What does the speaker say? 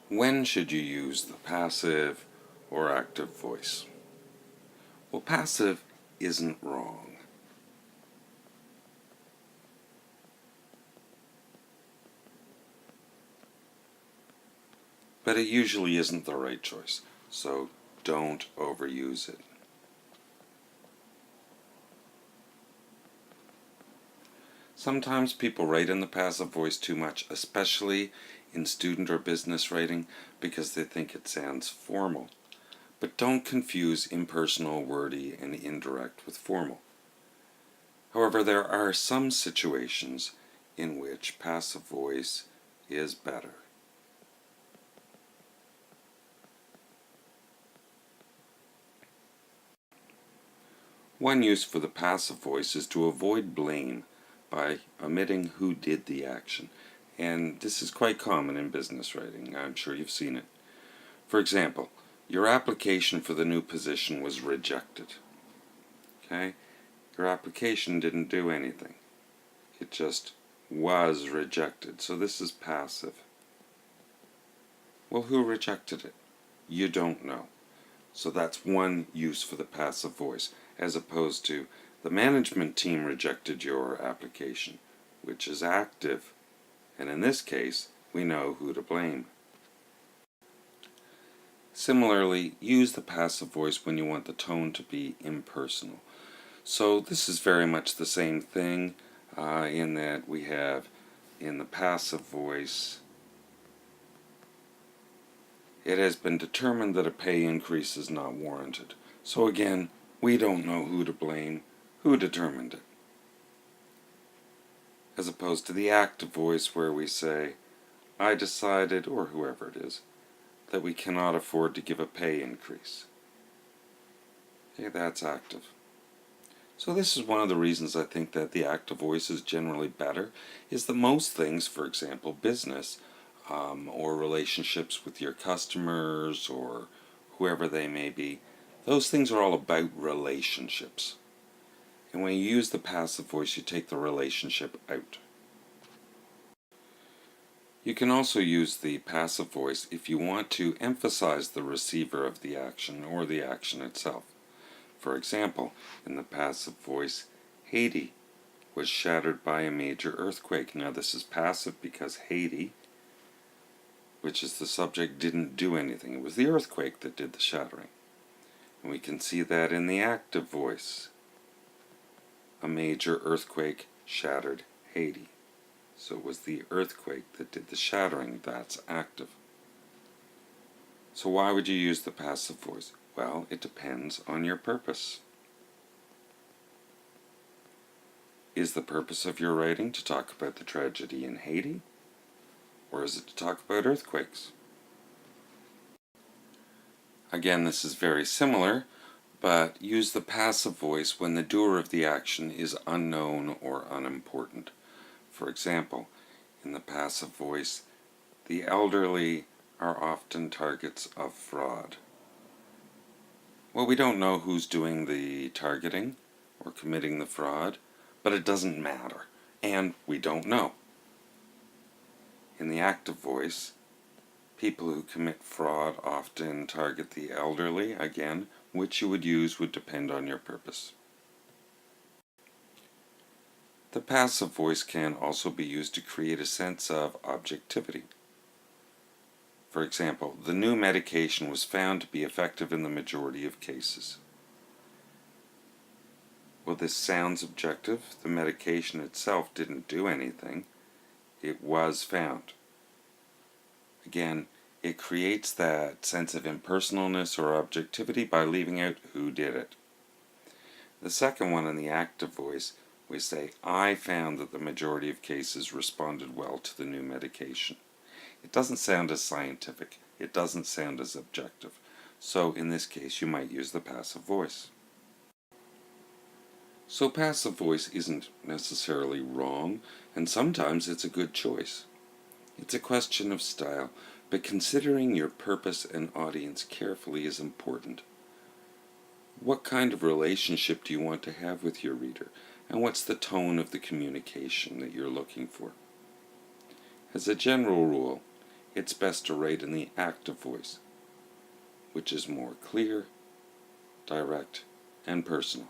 When should you use the passive or active voice? Well, passive isn't wrong. But it usually isn't the right choice, so don't overuse it. Sometimes people write in the passive voice too much, especially in student or business writing, because they think it sounds formal. But don't confuse impersonal, wordy, and indirect with formal. However, there are some situations in which passive voice is better. One use for the passive voice is to avoid blame by omitting who did the action. And this is quite common in business writing. I'm sure you've seen it. For example, your application for the new position was rejected. Okay? Your application didn't do anything. It just was rejected. So this is passive. Well, who rejected it? You don't know. So that's one use for the passive voice, as opposed to the management team rejected your application, which is active. And in this case, we know who to blame. Similarly, use the passive voice when you want the tone to be impersonal. So this is very much the same thing in that we have in the passive voice, it has been determined that a pay increase is not warranted. So again, we don't know who to blame, who determined it. As opposed to the active voice where we say, I decided, or whoever it is, that we cannot afford to give a pay increase. Okay, that's active. So this is one of the reasons I think that the active voice is generally better, is that most things, for example, business, or relationships with your customers or whoever they may be, those things are all about relationships. And when you use the passive voice, you take the relationship out. You can also use the passive voice if you want to emphasize the receiver of the action or the action itself. For example, in the passive voice, Haiti was shattered by a major earthquake. Now this is passive because Haiti, which is the subject, didn't do anything. It was the earthquake that did the shattering. And we can see that in the active voice. A major earthquake shattered Haiti. So it was the earthquake that did the shattering. That's active. So why would you use the passive voice? Well, it depends on your purpose. Is the purpose of your writing to talk about the tragedy in Haiti? Or is it to talk about earthquakes? Again, this is very similar, but use the passive voice when the doer of the action is unknown or unimportant. For example, in the passive voice, the elderly are often targets of fraud. Well, we don't know who's doing the targeting or committing the fraud, but it doesn't matter, and we don't know. In the active voice, people who commit fraud often target the elderly. Again, which you would use would depend on your purpose. The passive voice can also be used to create a sense of objectivity. For example, the new medication was found to be effective in the majority of cases. Well, this sounds objective. The medication itself didn't do anything. It was found. Again, it creates that sense of impersonalness or objectivity by leaving out who did it. The second one, in the active voice, we say, I found that the majority of cases responded well to the new medication. It doesn't sound as scientific. It doesn't sound as objective. So in this case, you might use the passive voice. So passive voice isn't necessarily wrong, and sometimes it's a good choice. It's a question of style, but considering your purpose and audience carefully is important. What kind of relationship do you want to have with your reader, and what's the tone of the communication that you're looking for? As a general rule, it's best to write in the active voice, which is more clear, direct, and personal.